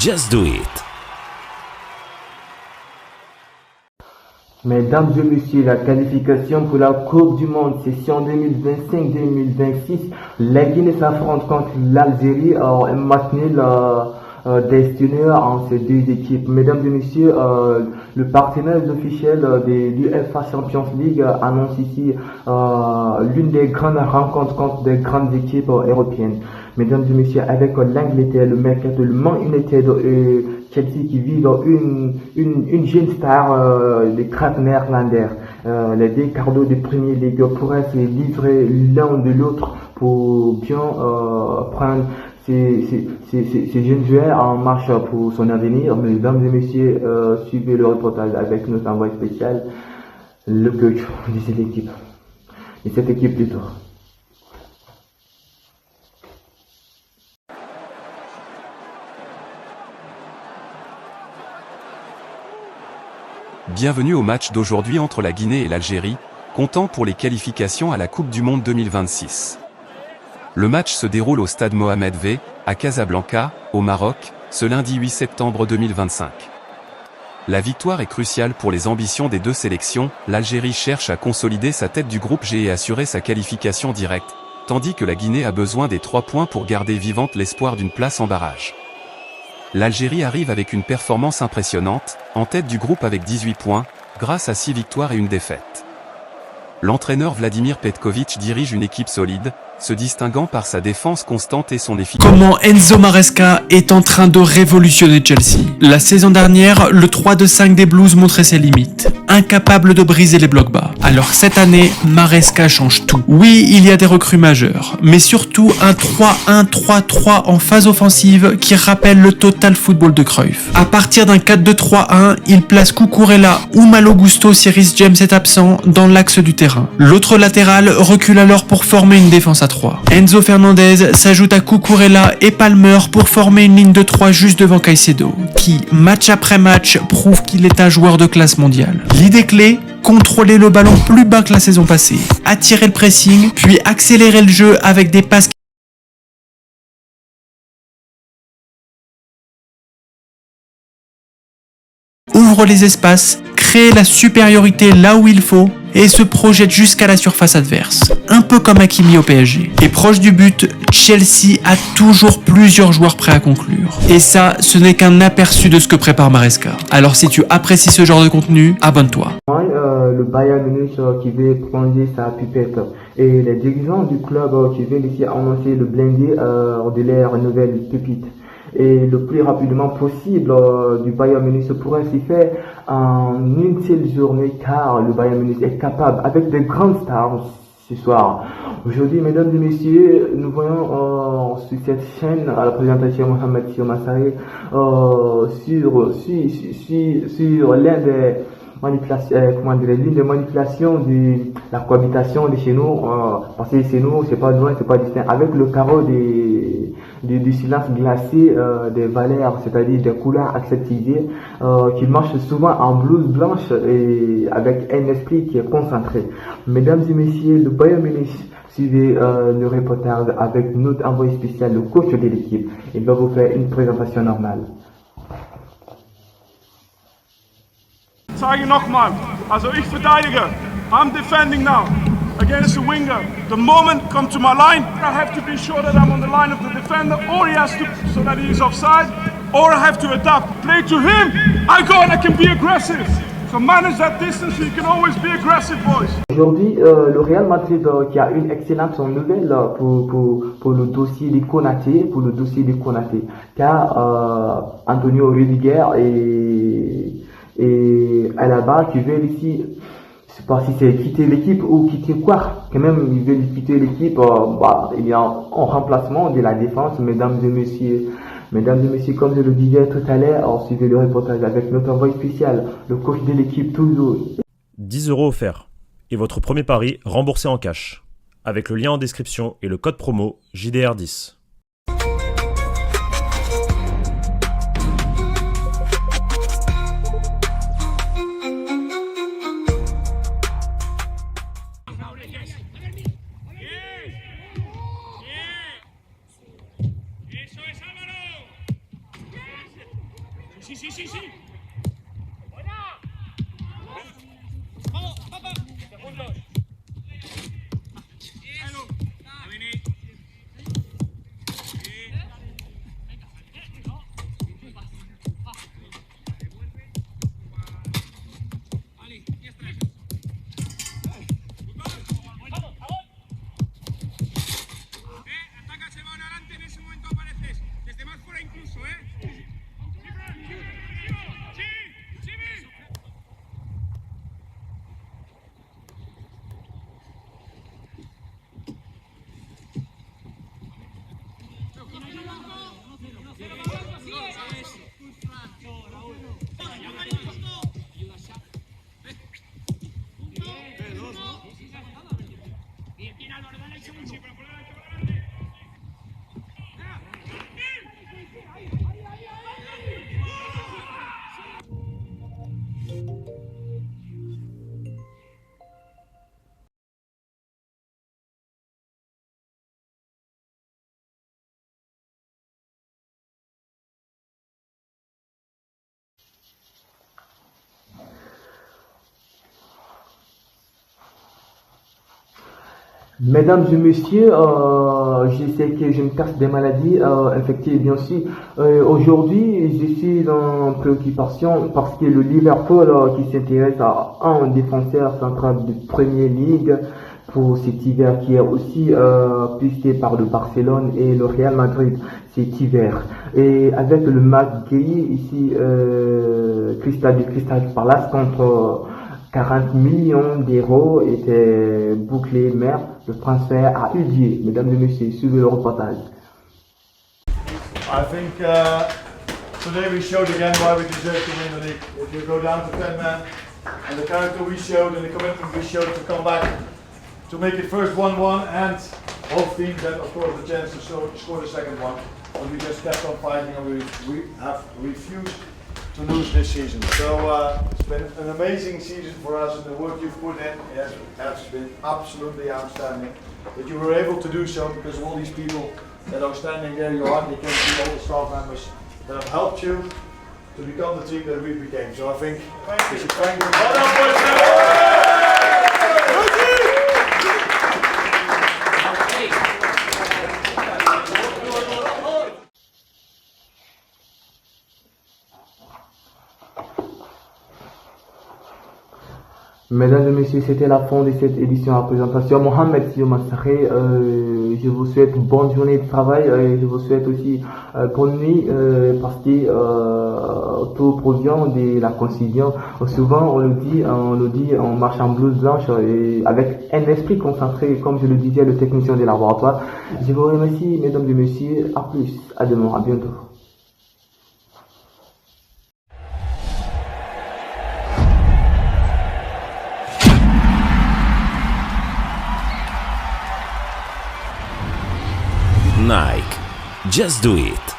Just Do It. Mesdames et messieurs, la qualification pour la Coupe du Monde session 2025-2026, la Guinée s'affronte contre l'Algérie en match nul destiné en ces deux équipes. Mesdames et messieurs, le partenaire officiel de l'UEFA Champions League annonce ici l'une des grandes rencontres contre des grandes équipes européennes. Mesdames et messieurs, avec l'Angleterre, le Mercato, le Man United et Chelsea qui vivent une jeune star des cracks néerlandais. Les deux cardos de Premier League pourraient se livrer l'un de l'autre pour bien prendre ces jeunes joueurs en marche pour son avenir. Mesdames et messieurs, suivez le reportage avec notre envoyé spécial, le coach de cette équipe. Et cette équipe plutôt. Bienvenue au match d'aujourd'hui entre la Guinée et l'Algérie, comptant pour les qualifications à la Coupe du Monde 2026. Le match se déroule au stade Mohamed V, à Casablanca, au Maroc, ce lundi 8 septembre 2025. La victoire est cruciale pour les ambitions des deux sélections. L'Algérie cherche à consolider sa tête du groupe G et assurer sa qualification directe, tandis que la Guinée a besoin des 3 points pour garder vivante l'espoir d'une place en barrage. L'Algérie arrive avec une performance impressionnante, en tête du groupe avec 18 points, grâce à 6 victoires et une défaite. L'entraîneur Vladimir Petković dirige une équipe solide, se distinguant par sa défense constante et son efficacité. Comment Enzo Maresca est en train de révolutionner Chelsea. La saison dernière, le 3-2-5 des Blues montrait ses limites, incapable de briser les blocs bas. Alors cette année, Maresca change tout. Oui, il y a des recrues majeures, mais surtout un 3-1-3-3 en phase offensive qui rappelle le total football de Cruyff. À partir d'un 4-2-3-1, il place Cucurella ou Malo Gusto si Rhys James est absent dans l'axe du terrain. L'autre latéral recule alors pour former une défense à 3. Enzo Fernandez s'ajoute à Cucurella et Palmer pour former une ligne de 3 juste devant Caicedo, qui, match après match, prouve qu'il est un joueur de classe mondiale. L'idée clé, contrôler le ballon plus bas que la saison passée, attirer le pressing, puis accélérer le jeu avec des passes ouvre les espaces, crée la supériorité là où il faut et se projette jusqu'à la surface adverse, un peu comme Hakimi au PSG. Et proche du but, Chelsea a toujours plusieurs joueurs prêts à conclure. Et ça, ce n'est qu'un aperçu de ce que prépare Maresca. Alors si tu apprécies ce genre de contenu, abonne-toi. Le Bayern Munich qui veut prolonger sa pipette et les dirigeants du club qui veulent ici annoncer le blindé de leur nouvelle pépite. Et le plus rapidement possible du Bayern Munich pourrait s'y faire en une seule journée car le Bayern Munich est capable avec de grandes stars ce soir. Aujourd'hui, mesdames et messieurs, nous voyons sur cette chaîne à la présentation Mohamed Massari sur l'un des l'une des manipulations de la cohabitation de chez nous, parce que chez nous, c'est pas loin, c'est pas distinct, avec le carreau du silence glacé des valeurs, c'est-à-dire des couleurs acceptisées, qui marchent souvent en blouse blanche et avec un esprit qui est concentré. Mesdames et messieurs, le Bayern Munich, suivez le reportage avec notre envoyé spécial, le coach de l'équipe. Il va vous faire une présentation normale. Zeige nochmal. Also ich verteidige. I'm defending now against the winger. The moment come to my line, I have to be sure that I'm on the line of the defender, or he has to, so that he is offside, or I have to adapt. Play to him. I go and I can be aggressive. So manage that distance, so you can always be aggressive, boys. Aujourd'hui, le Real Madrid qui a une excellente nouvelle pour le dossier de Konaté, car Antonio Rudiger et Alaba qui veulent ici, je sais pas si c'est quitter l'équipe ou quitter quoi, quand même ils veulent quitter l'équipe, il y a un remplacement de la défense, mesdames et messieurs, comme je le disais tout à l'heure, suivez le reportage avec notre envoyé spécial, le coach de l'équipe toujours. 10 € offerts et votre premier pari remboursé en cash, avec le lien en description et le code promo JDR10. Mesdames et messieurs, je sais que je me cache des maladies infectieuses, bien sûr. Aujourd'hui, je suis en préoccupation parce que le Liverpool qui s'intéresse à un défenseur central de Premier League pour cet hiver qui est aussi pisté par le Barcelone et le Real Madrid cet hiver. Et avec le match gagné ici, Crystal Palace contre 40 millions d'euros étaient bouclés, mais le transfert a eu lieu. Mesdames et messieurs, suivez le reportage. I think today we showed again why we deserve to win the league. If you go down to 10 men and the character we showed and the commitment we showed to come back to make it first 1-1 and both teams had of course the chance to score the second one. But we just kept on fighting and we have refused to lose this season. So it's been an amazing season for us and the work you've put in has been absolutely outstanding. That you were able to do so because of all these people that are standing there, you hardly can see all the staff members that have helped you to become the team that we became. So I think we should thank them. Well done, boys. Mesdames et messieurs, c'était la fin de cette édition à présentation. Mohamed Sio Massaré, je vous souhaite une bonne journée de travail et je vous souhaite aussi bonne nuit parce que tout provient de la concision. Souvent on le dit en marche en blouse blanche et avec un esprit concentré, comme je le disais, le technicien des laboratoires. Je vous remercie, mesdames et messieurs. À plus, à demain, à bientôt. Nike. Just do it.